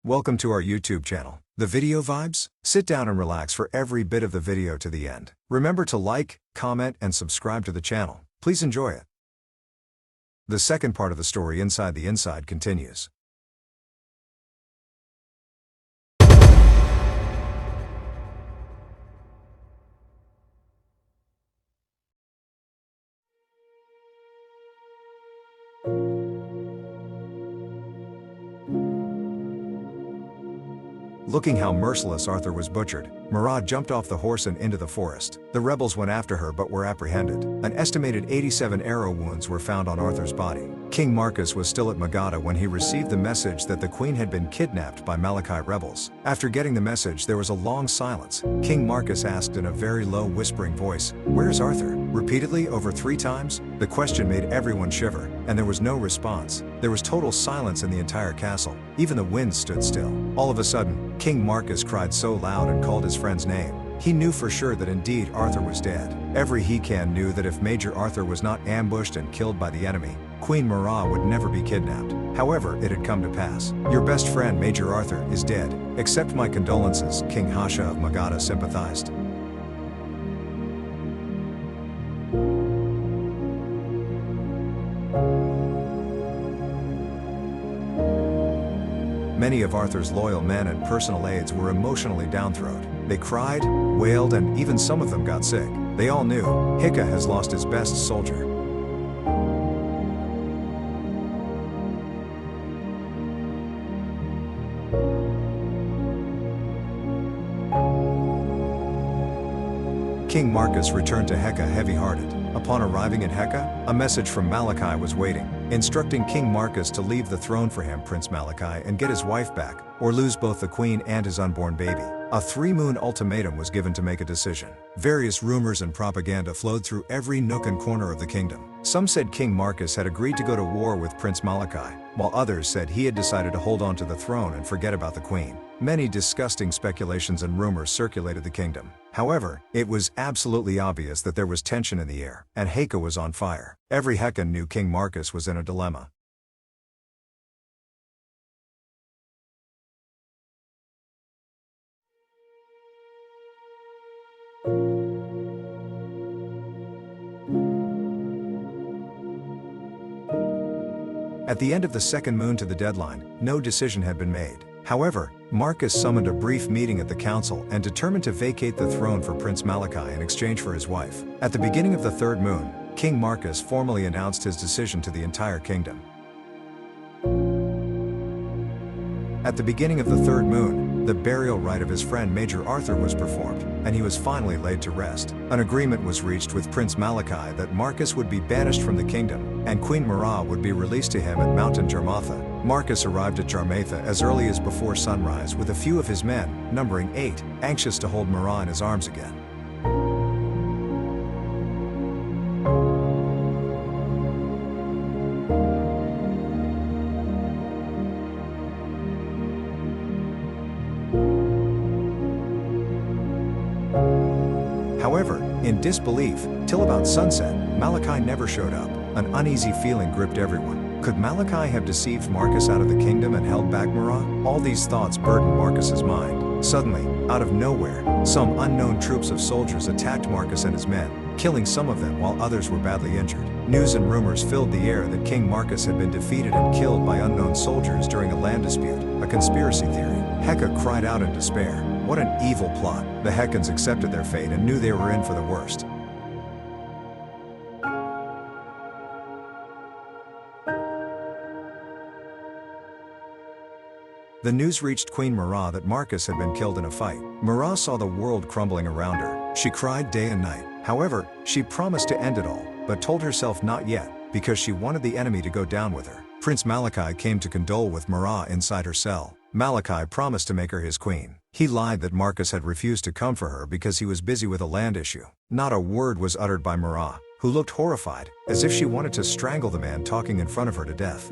Welcome to our YouTube channel. The video vibes? Sit down and relax for every bit of the video to the end. Remember to like, comment, and subscribe to the channel. Please enjoy it. The second part of the story, Inside the Inside, continues. Looking how merciless Arthur was butchered, Marat jumped off the horse and into the forest. The rebels went after her but were apprehended. An estimated 87 arrow wounds were found on Arthur's body. King Marcus was still at Magadha when he received the message that the queen had been kidnapped by Malachite rebels. After getting the message, there was a long silence. King Marcus asked in a very low whispering voice, "Where's Arthur?" Repeatedly over 3 times. The question made everyone shiver, and there was no response. There was total silence in the entire castle. Even the wind stood still. All of a sudden, King Marcus cried so loud and called his friend's name. He knew for sure that indeed Arthur was dead. Every He-Can knew that if Major Arthur was not ambushed and killed by the enemy, Queen Marat would never be kidnapped. However, it had come to pass. "Your best friend Major Arthur is dead. Accept my condolences," King Hasha of Magadha sympathized. Many of Arthur's loyal men and personal aides were emotionally downtrodden. They cried, wailed, and even some of them got sick. They all knew, Hika has lost his best soldier. King Marcus returned to Heka heavy-hearted. Upon arriving at Heka, a message from Malachi was waiting, instructing King Marcus to leave the throne for him, Prince Malachi, and get his wife back, or lose both the queen and his unborn baby. A 3-moon ultimatum was given to make a decision. Various rumors and propaganda flowed through every nook and corner of the kingdom. Some said King Marcus had agreed to go to war with Prince Malachi, while others said he had decided to hold on to the throne and forget about the queen. Many disgusting speculations and rumors circulated the kingdom. However, it was absolutely obvious that there was tension in the air, and Heka was on fire. Every Hekan knew King Marcus was in a dilemma. At the end of the second moon to the deadline, no decision had been made. However, Marcus summoned a brief meeting at the council and determined to vacate the throne for Prince Malachi in exchange for his wife. At the beginning of the third moon, King Marcus formally announced his decision to the entire kingdom. At the beginning of the third moon, the burial rite of his friend Major Arthur was performed, and he was finally laid to rest. An agreement was reached with Prince Malachi that Marcus would be banished from the kingdom, and Queen Marat would be released to him at Mountain Jarmatha. Marcus arrived at Jarmatha as early as before sunrise with a few of his men, numbering 8, anxious to hold Marat in his arms again. However, in disbelief, till about sunset, Malachi never showed up. An uneasy feeling gripped everyone. Could Malachi have deceived Marcus out of the kingdom and held back Marat? All these thoughts burdened Marcus's mind. Suddenly, out of nowhere, some unknown troops of soldiers attacked Marcus and his men, killing some of them while others were badly injured. News and rumors filled the air that King Marcus had been defeated and killed by unknown soldiers during a land dispute, a conspiracy theory. Heka cried out in despair. What an evil plot! The Hekans accepted their fate and knew they were in for the worst. The news reached Queen Marat that Marcus had been killed in a fight. Marat saw the world crumbling around her. She cried day and night. However, she promised to end it all, but told herself not yet, because she wanted the enemy to go down with her. Prince Malachi came to condole with Marat inside her cell. Malachi promised to make her his queen. He lied that Marcus had refused to come for her because he was busy with a land issue. Not a word was uttered by Marat, who looked horrified, as if she wanted to strangle the man talking in front of her to death.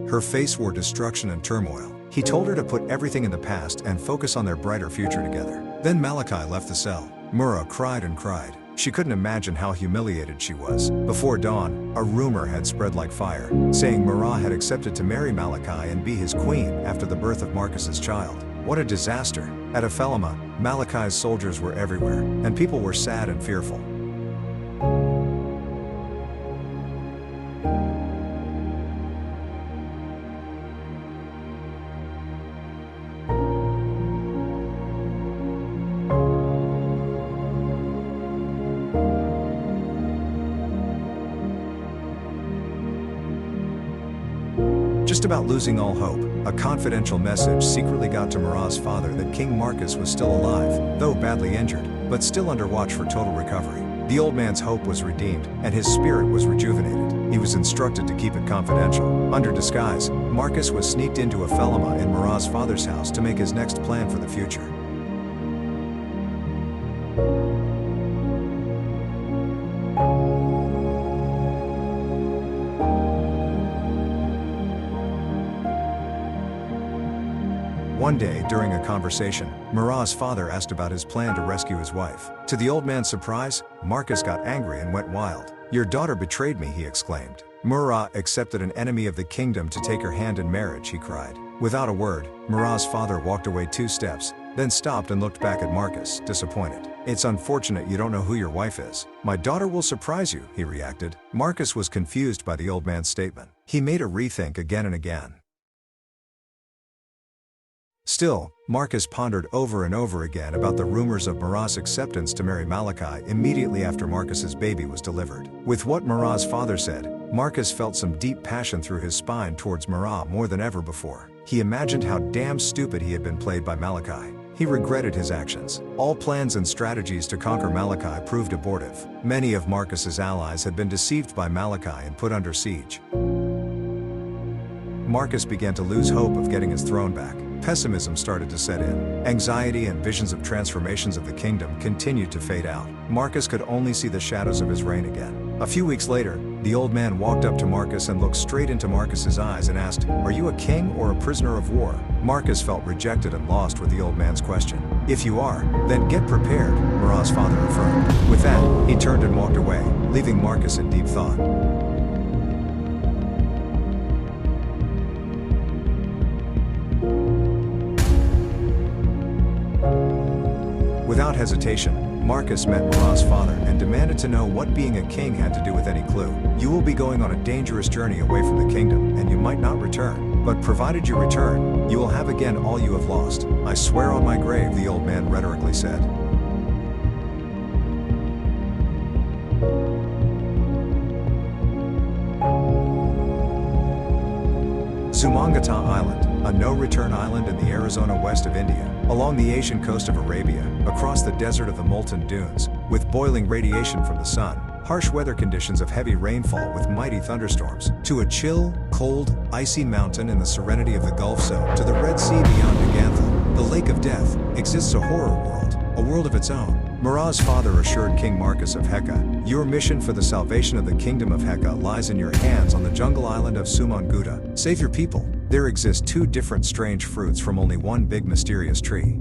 Her face wore destruction and turmoil. He told her to put everything in the past and focus on their brighter future together. Then Malachi left the cell. Mura cried and cried. She couldn't imagine how humiliated she was. Before dawn, a rumor had spread like fire, saying Marah had accepted to marry Malachi and be his queen after the birth of Marcus's child. What a disaster! At Ephelema, Malachi's soldiers were everywhere, and people were sad and fearful. Just about losing all hope, a confidential message secretly got to Marah's father that King Marcus was still alive, though badly injured, but still under watch for total recovery. The old man's hope was redeemed, and his spirit was rejuvenated. He was instructed to keep it confidential. Under disguise, Marcus was sneaked into Ephelema in Marah's father's house to make his next plan for the future. One day, during a conversation, Marah's father asked about his plan to rescue his wife. To the old man's surprise, Marcus got angry and went wild. "Your daughter betrayed me," he exclaimed. "Marah accepted an enemy of the kingdom to take her hand in marriage," he cried. Without a word, Marah's father walked away 2 steps, then stopped and looked back at Marcus, disappointed. "It's unfortunate you don't know who your wife is. My daughter will surprise you," he reacted. Marcus was confused by the old man's statement. He made a rethink again and again. Still, Marcus pondered over and over again about the rumors of Marah's acceptance to marry Malachi immediately after Marcus's baby was delivered. With what Marah's father said, Marcus felt some deep passion through his spine towards Marah more than ever before. He imagined how damn stupid he had been played by Malachi. He regretted his actions. All plans and strategies to conquer Malachi proved abortive. Many of Marcus's allies had been deceived by Malachi and put under siege. Marcus began to lose hope of getting his throne back. Pessimism started to set in. Anxiety and visions of transformations of the kingdom continued to fade out. Marcus could only see the shadows of his reign again. A few weeks later, the old man walked up to Marcus and looked straight into Marcus's eyes and asked, "Are you a king or a prisoner of war?" Marcus felt rejected and lost with the old man's question. "If you are, then get prepared," Marah's father affirmed. With that, he turned and walked away, leaving Marcus in deep thought. Without hesitation, Marcus met Marah's father and demanded to know what being a king had to do with any clue. "You will be going on a dangerous journey away from the kingdom, and you might not return. But provided you return, you will have again all you have lost. I swear on my grave," the old man rhetorically said. Sumangata Island, a no-return island in the Arizona west of India, along the Asian coast of Arabia, across the desert of the Molten Dunes, with boiling radiation from the sun, harsh weather conditions of heavy rainfall with mighty thunderstorms, to a chill, cold, icy mountain in the serenity of the Gulf Zone, to the Red Sea beyond Nagantha, the Lake of Death, exists a horror world, a world of its own. Marah's father assured King Marcus of Heka, "Your mission for the salvation of the kingdom of Heka lies in your hands on the jungle island of Sumanguta. Save your people. There exist 2 different strange fruits from only one big mysterious tree."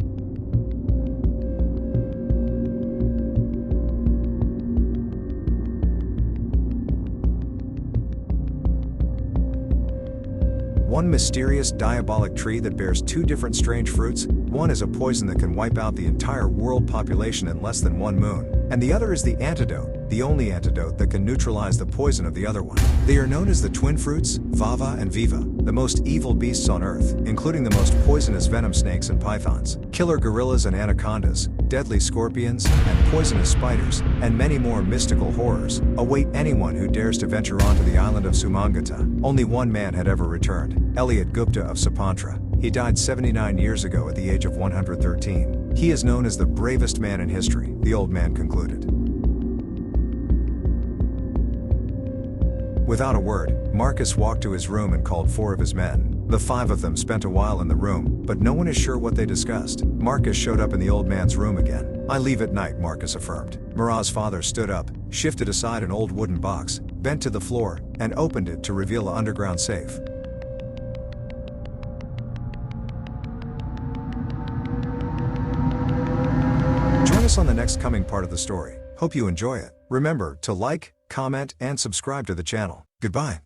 One mysterious diabolic tree that bears 2 different strange fruits. One is a poison that can wipe out the entire world population in less than 1 moon, and the other is the antidote, the only antidote that can neutralize the poison of the other one. They are known as the twin fruits, Vava and Viva, the most evil beasts on earth, including the most poisonous venom snakes and pythons, killer gorillas and anacondas, deadly scorpions, and poisonous spiders, and many more mystical horrors, await anyone who dares to venture onto the island of Sumangata. Only one man had ever returned, Elliot Gupta of Sapantra. He died 79 years ago at the age of 113. He is known as the bravest man in history, the old man concluded. Without a word, Marcus walked to his room and called 4 of his men. The 5 of them spent a while in the room, but no one is sure what they discussed. Marcus showed up in the old man's room again. "I leave at night," Marcus affirmed. Marah's father stood up, shifted aside an old wooden box, bent to the floor, and opened it to reveal an underground safe. Join us on the next coming part of the story. Hope you enjoy it. Remember to like, comment, and subscribe to the channel. Goodbye.